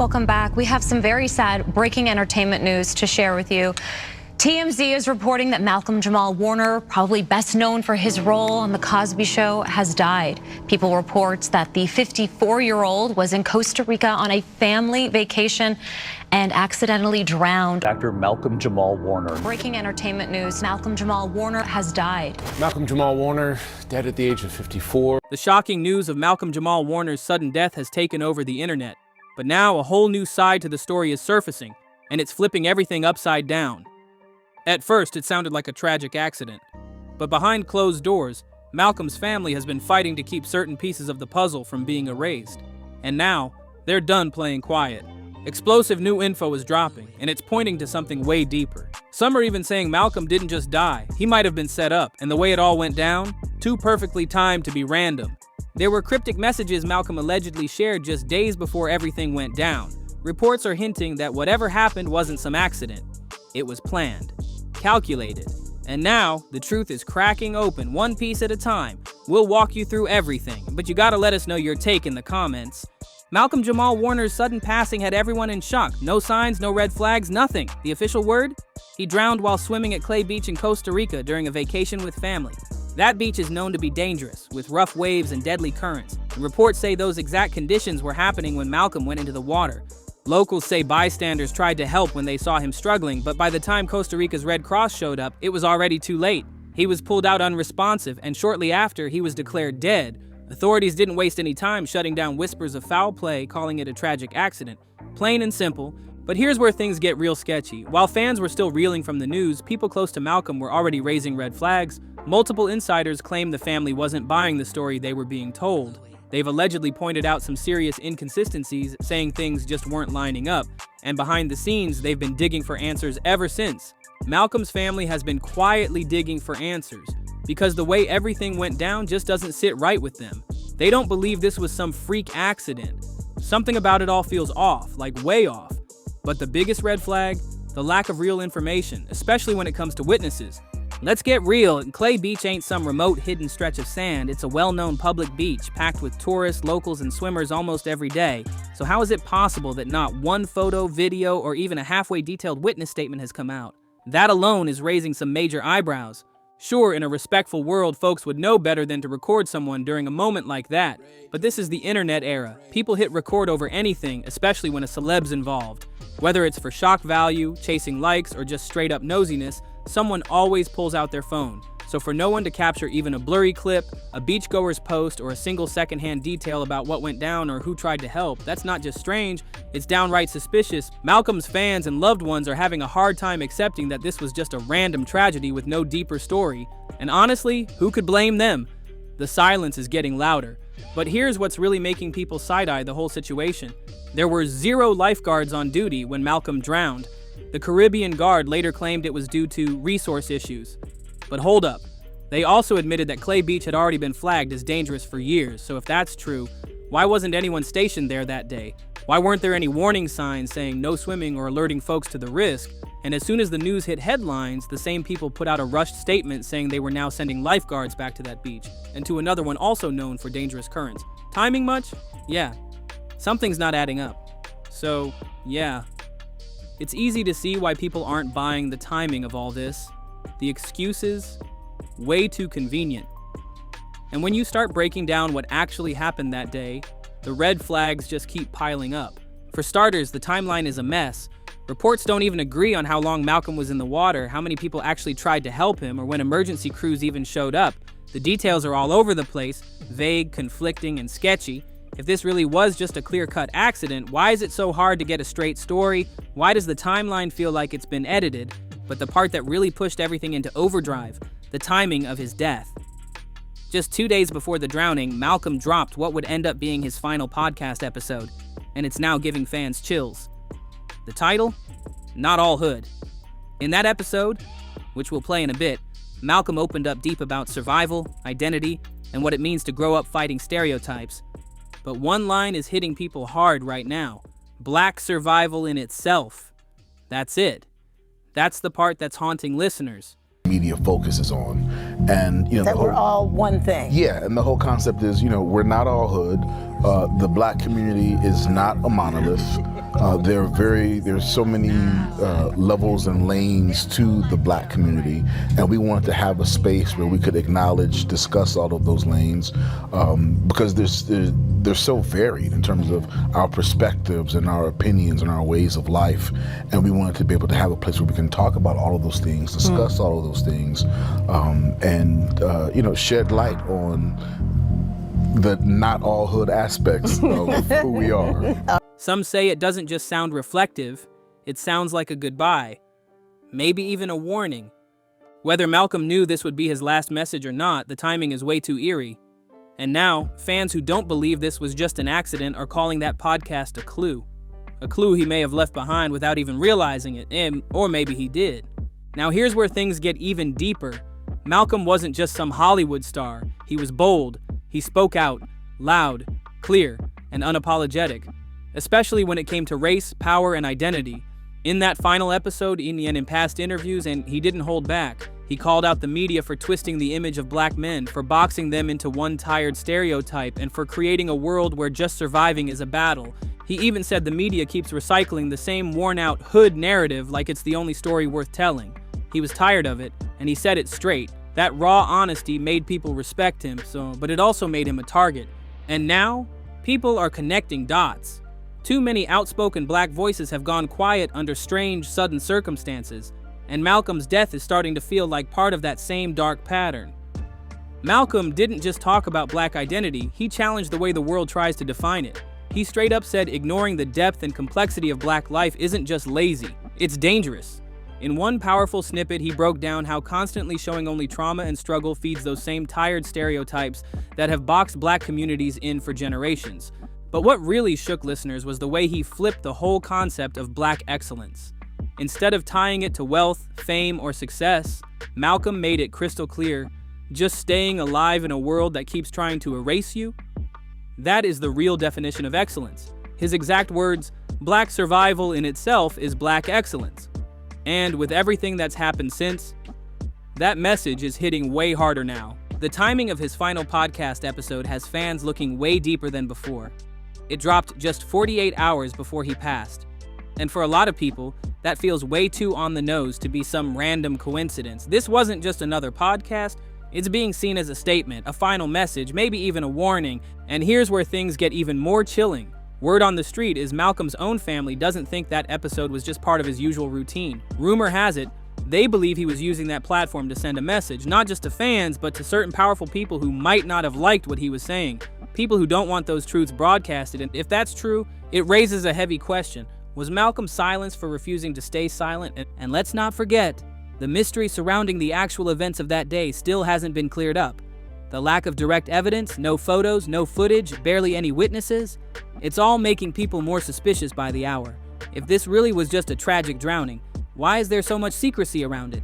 Welcome back. We have some very sad breaking entertainment news to share with you. TMZ is reporting that Malcolm-Jamal Warner, probably best known for his role on The Cosby Show, has died. People report that the 54-year-old was in Costa Rica on a family vacation and accidentally drowned. Actor Malcolm-Jamal Warner. Breaking entertainment news, Malcolm-Jamal Warner has died. Malcolm-Jamal Warner, dead at the age of 54. The shocking news of Malcolm-Jamal Warner's sudden death has taken over the internet. But now a whole new side to the story is surfacing, and it's flipping everything upside down. At first, it sounded like a tragic accident. But behind closed doors, Malcolm's family has been fighting to keep certain pieces of the puzzle from being erased. And now, they're done playing quiet. Explosive new info is dropping, and it's pointing to something way deeper. Some are even saying Malcolm didn't just die, he might have been set up, and the way it all went down, too perfectly timed to be random. There were cryptic messages Malcolm allegedly shared just days before everything went down. Reports are hinting that whatever happened wasn't some accident. It was planned, calculated. And now, the truth is cracking open one piece at a time. We'll walk you through everything, but you gotta let us know your take in the comments. Malcolm-Jamal Warner's sudden passing had everyone in shock. No signs, no red flags, nothing. The official word? He drowned while swimming at Clay Beach in Costa Rica during a vacation with family. That beach is known to be dangerous, with rough waves and deadly currents. And reports say those exact conditions were happening when Malcolm went into the water. Locals say bystanders tried to help when they saw him struggling, but by the time Costa Rica's Red Cross showed up, it was already too late. He was pulled out unresponsive, and shortly after, he was declared dead. Authorities didn't waste any time shutting down whispers of foul play, calling it a tragic accident. Plain and simple. But here's where things get real sketchy. While fans were still reeling from the news, people close to Malcolm were already raising red flags. Multiple insiders claim the family wasn't buying the story they were being told. They've allegedly pointed out some serious inconsistencies, saying things just weren't lining up. And behind the scenes, they've been digging for answers ever since. Malcolm's family has been quietly digging for answers, because the way everything went down just doesn't sit right with them. They don't believe this was some freak accident. Something about it all feels off, like way off. But the biggest red flag? The lack of real information, especially when it comes to witnesses. Let's get real, Clay Beach ain't some remote hidden stretch of sand. It's a well-known public beach, packed with tourists, locals, and swimmers almost every day. So how is it possible that not one photo, video, or even a halfway detailed witness statement has come out? That alone is raising some major eyebrows. Sure, in a respectful world, folks would know better than to record someone during a moment like that. But this is the internet era. People hit record over anything, especially when a celeb's involved. Whether it's for shock value, chasing likes, or just straight up nosiness, someone always pulls out their phone. So for no one to capture even a blurry clip, a beachgoer's post, or a single secondhand detail about what went down or who tried to help, that's not just strange, it's downright suspicious. Malcolm's fans and loved ones are having a hard time accepting that this was just a random tragedy with no deeper story. And honestly, who could blame them? The silence is getting louder. But here's what's really making people side-eye the whole situation. There were 0 lifeguards on duty when Malcolm drowned. The Caribbean Guard later claimed it was due to resource issues. But hold up. They also admitted that Clay Beach had already been flagged as dangerous for years, so if that's true, why wasn't anyone stationed there that day? Why weren't there any warning signs saying no swimming or alerting folks to the risk? And as soon as the news hit headlines, the same people put out a rushed statement saying they were now sending lifeguards back to that beach, and to another one also known for dangerous currents. Timing much? Yeah. Something's not adding up. So, yeah. It's easy to see why people aren't buying the timing of all this. The excuses, way too convenient. And when you start breaking down what actually happened that day, the red flags just keep piling up. For starters, the timeline is a mess. Reports don't even agree on how long Malcolm was in the water, how many people actually tried to help him, or when emergency crews even showed up. The details are all over the place, vague, conflicting, and sketchy. If this really was just a clear-cut accident, why is it so hard to get a straight story? Why does the timeline feel like it's been edited? But the part that really pushed everything into overdrive, the timing of his death. Just 2 days before the drowning, Malcolm dropped what would end up being his final podcast episode, and it's now giving fans chills. The title? Not All Hood. In that episode, which we'll play in a bit, Malcolm opened up deep about survival, identity, and what it means to grow up fighting stereotypes. But one line is hitting people hard right now. Black survival in itself. That's it. That's the part that's haunting listeners. Media focuses on, and that we're all one thing. Yeah, and the whole concept is, we're not all hood, The black community is not a monolith. There's so many levels and lanes to the black community, and we wanted to have a space where we could acknowledge, discuss all of those lanes, because they're so varied in terms of our perspectives and our opinions and our ways of life, and we wanted to be able to have a place where we can talk about all of those things, discuss all of those things, and shed light on the not all hood aspects of who we are. Some say it doesn't just sound reflective, it sounds like a goodbye, maybe even a warning. Whether Malcolm knew this would be his last message or not, the timing is way too eerie. And now, fans who don't believe this was just an accident are calling that podcast a clue. A clue he may have left behind without even realizing it, or maybe he did. Now here's where things get even deeper. Malcolm wasn't just some Hollywood star. He was bold. He spoke out, loud, clear, and unapologetic, especially when it came to race, power, and identity. In that final episode and in past interviews, and he didn't hold back. He called out the media for twisting the image of black men, for boxing them into one tired stereotype, and for creating a world where just surviving is a battle. He even said the media keeps recycling the same worn-out hood narrative like it's the only story worth telling. He was tired of it, and he said it straight. That raw honesty made people respect him, but it also made him a target. And now, people are connecting dots. Too many outspoken black voices have gone quiet under strange, sudden circumstances, and Malcolm's death is starting to feel like part of that same dark pattern. Malcolm didn't just talk about black identity, he challenged the way the world tries to define it. He straight up said ignoring the depth and complexity of black life isn't just lazy, it's dangerous. In one powerful snippet, he broke down how constantly showing only trauma and struggle feeds those same tired stereotypes that have boxed black communities in for generations. But what really shook listeners was the way he flipped the whole concept of black excellence. Instead of tying it to wealth, fame, or success, Malcolm made it crystal clear, just staying alive in a world that keeps trying to erase you? That is the real definition of excellence. His exact words, black survival in itself is black excellence. And with everything that's happened since, that message is hitting way harder now. The timing of his final podcast episode has fans looking way deeper than before. It dropped just 48 hours before he passed. And for a lot of people, that feels way too on the nose to be some random coincidence. This wasn't just another podcast, it's being seen as a statement, a final message, maybe even a warning. And here's where things get even more chilling. Word on the street is Malcolm's own family doesn't think that episode was just part of his usual routine. Rumor has it, they believe he was using that platform to send a message, not just to fans, but to certain powerful people who might not have liked what he was saying. People who don't want those truths broadcasted, and if that's true, it raises a heavy question. Was Malcolm silenced for refusing to stay silent? And let's not forget, the mystery surrounding the actual events of that day still hasn't been cleared up. The lack of direct evidence, no photos, no footage, barely any witnesses, it's all making people more suspicious by the hour. If this really was just a tragic drowning, why is there so much secrecy around it?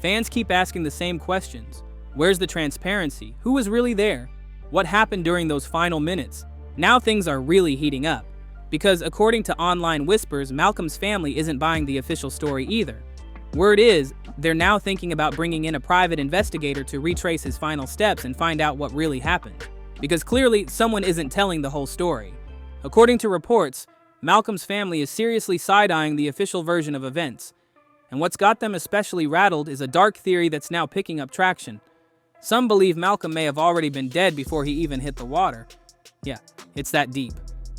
Fans keep asking the same questions. Where's the transparency? Who was really there? What happened during those final minutes? Now things are really heating up. Because according to online whispers, Malcolm's family isn't buying the official story either. Word is, they're now thinking about bringing in a private investigator to retrace his final steps and find out what really happened. Because clearly, someone isn't telling the whole story. According to reports, Malcolm's family is seriously side-eyeing the official version of events. And what's got them especially rattled is a dark theory that's now picking up traction. Some believe Malcolm may have already been dead before he even hit the water. Yeah, it's that deep.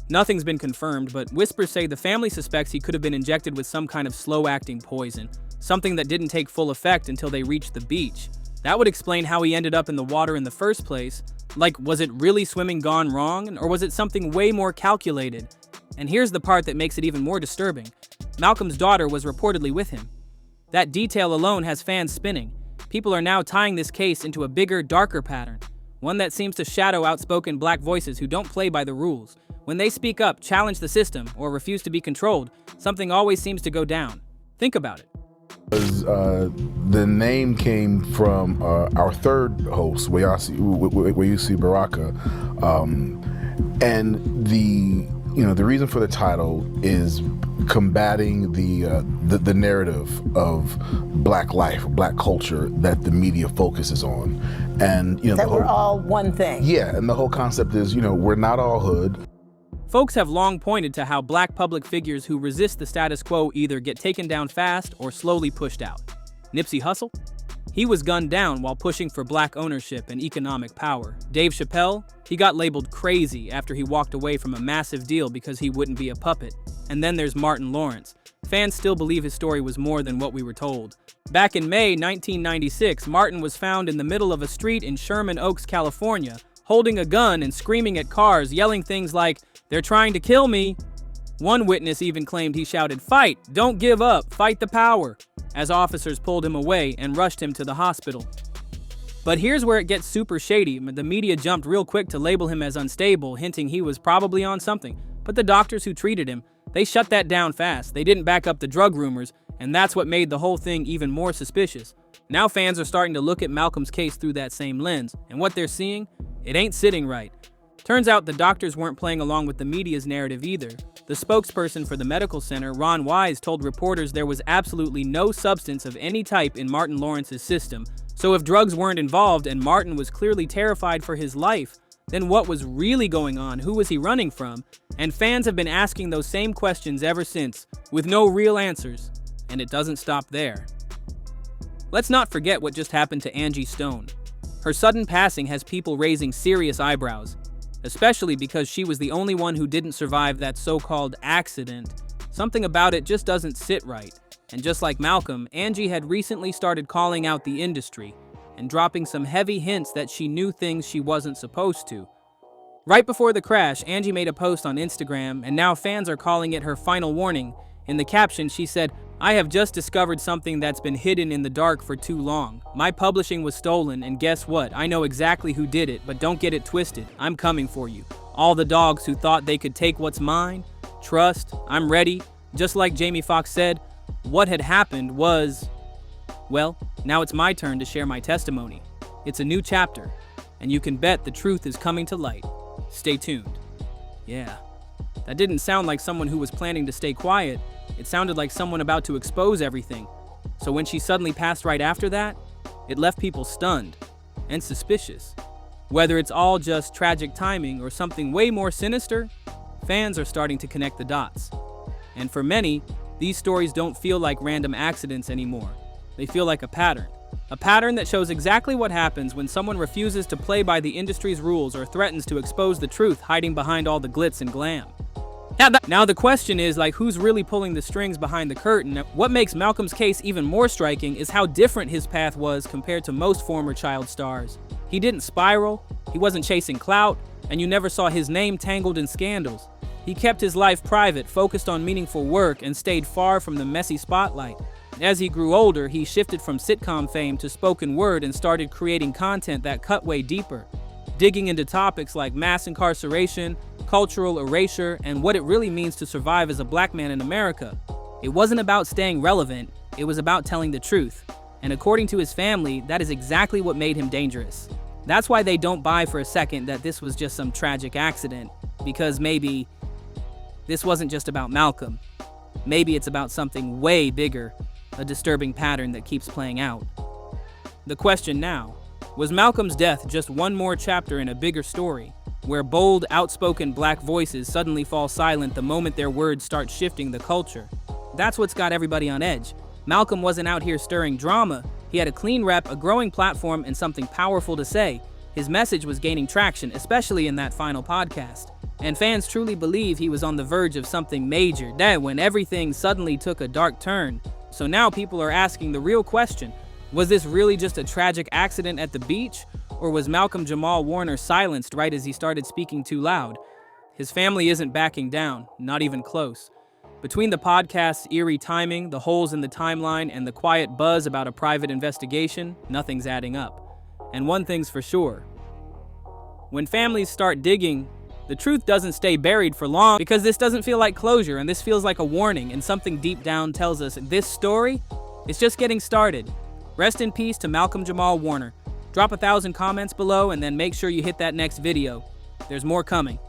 Nothing's been confirmed, but whispers say the family suspects he could have been injected with some kind of slow-acting poison, something that didn't take full effect until they reached the beach. That would explain how he ended up in the water in the first place. Like, was it really swimming gone wrong, or was it something way more calculated? And here's the part that makes it even more disturbing. Malcolm's daughter was reportedly with him. That detail alone has fans spinning. People are now tying this case into a bigger, darker pattern, one that seems to shadow outspoken black voices who don't play by the rules. When they speak up, challenge the system, or refuse to be controlled, something always seems to go down. Think about it. The name came from our third host, Wayusi Baraka, and the the reason for the title is combating the narrative of Black life, Black culture that the media focuses on, and that we're all one thing. Yeah, and the whole concept is, we're not all hood. Folks have long pointed to how Black public figures who resist the status quo either get taken down fast or slowly pushed out. Nipsey Hussle? He was gunned down while pushing for Black ownership and economic power. Dave Chappelle? He got labeled crazy after he walked away from a massive deal because he wouldn't be a puppet. And then there's Martin Lawrence. Fans still believe his story was more than what we were told. Back in May 1996, Martin was found in the middle of a street in Sherman Oaks, California, holding a gun and screaming at cars, yelling things like, "They're trying to kill me." One witness even claimed he shouted, "Fight! Don't give up! Fight the power!" as officers pulled him away and rushed him to the hospital. But here's where it gets super shady. The media jumped real quick to label him as unstable, hinting he was probably on something. But the doctors who treated him, they shut that down fast. They didn't back up the drug rumors, and that's what made the whole thing even more suspicious. Now fans are starting to look at Malcolm's case through that same lens, and what they're seeing, it ain't sitting right. Turns out the doctors weren't playing along with the media's narrative either. The spokesperson for the medical center, Ron Wise, told reporters there was absolutely no substance of any type in Martin Lawrence's system. So if drugs weren't involved and Martin was clearly terrified for his life, then what was really going on? Who was he running from? And fans have been asking those same questions ever since, with no real answers. And it doesn't stop there. Let's not forget what just happened to Angie Stone. Her sudden passing has people raising serious eyebrows, especially because she was the only one who didn't survive that so-called accident. Something about it just doesn't sit right. And just like Malcolm, Angie had recently started calling out the industry and dropping some heavy hints that she knew things she wasn't supposed to. Right before the crash, Angie made a post on Instagram, and now fans are calling it her final warning. In the caption, she said, "I have just discovered something that's been hidden in the dark for too long. My publishing was stolen, and guess what? I know exactly who did it, but don't get it twisted. I'm coming for you. All the dogs who thought they could take what's mine, trust, I'm ready." Just like Jamie Foxx said, what had happened was, well, now it's my turn to share my testimony. It's a new chapter, and you can bet the truth is coming to light. Stay tuned. Yeah, that didn't sound like someone who was planning to stay quiet. It sounded like someone about to expose everything. So when she suddenly passed right after that, it left people stunned and suspicious. Whether it's all just tragic timing or something way more sinister, fans are starting to connect the dots. And for many, these stories don't feel like random accidents anymore. They feel like a pattern that shows exactly what happens when someone refuses to play by the industry's rules or threatens to expose the truth hiding behind all the glitz and glam. Now the question is, who's really pulling the strings behind the curtain? What makes Malcolm's case even more striking is how different his path was compared to most former child stars. He didn't spiral, he wasn't chasing clout, and you never saw his name tangled in scandals. He kept his life private, focused on meaningful work, and stayed far from the messy spotlight. As he grew older, he shifted from sitcom fame to spoken word and started creating content that cut way deeper, digging into topics like mass incarceration, cultural erasure, and what it really means to survive as a Black man in America. It wasn't about staying relevant, it was about telling the truth. And according to his family, that is exactly what made him dangerous. That's why they don't buy for a second that this was just some tragic accident, because maybe this wasn't just about Malcolm. Maybe it's about something way bigger, a disturbing pattern that keeps playing out. The question now, was Malcolm's death just one more chapter in a bigger story, where bold, outspoken Black voices suddenly fall silent the moment their words start shifting the culture? That's what's got everybody on edge. Malcolm wasn't out here stirring drama. He had a clean rep, a growing platform, and something powerful to say. His message was gaining traction, especially in that final podcast. And fans truly believe he was on the verge of something major, that when everything suddenly took a dark turn. So now people are asking the real question, was this really just a tragic accident at the beach? Or was Malcolm-Jamal Warner silenced right as he started speaking too loud? His family isn't backing down, not even close. Between the podcast's eerie timing, the holes in the timeline, and the quiet buzz about a private investigation, nothing's adding up. And one thing's for sure. When families start digging, the truth doesn't stay buried for long, because this doesn't feel like closure, and this feels like a warning, and something deep down tells us this story is just getting started. Rest in peace to Malcolm-Jamal Warner. Drop 1,000 comments below, and then make sure you hit that next video. There's more coming.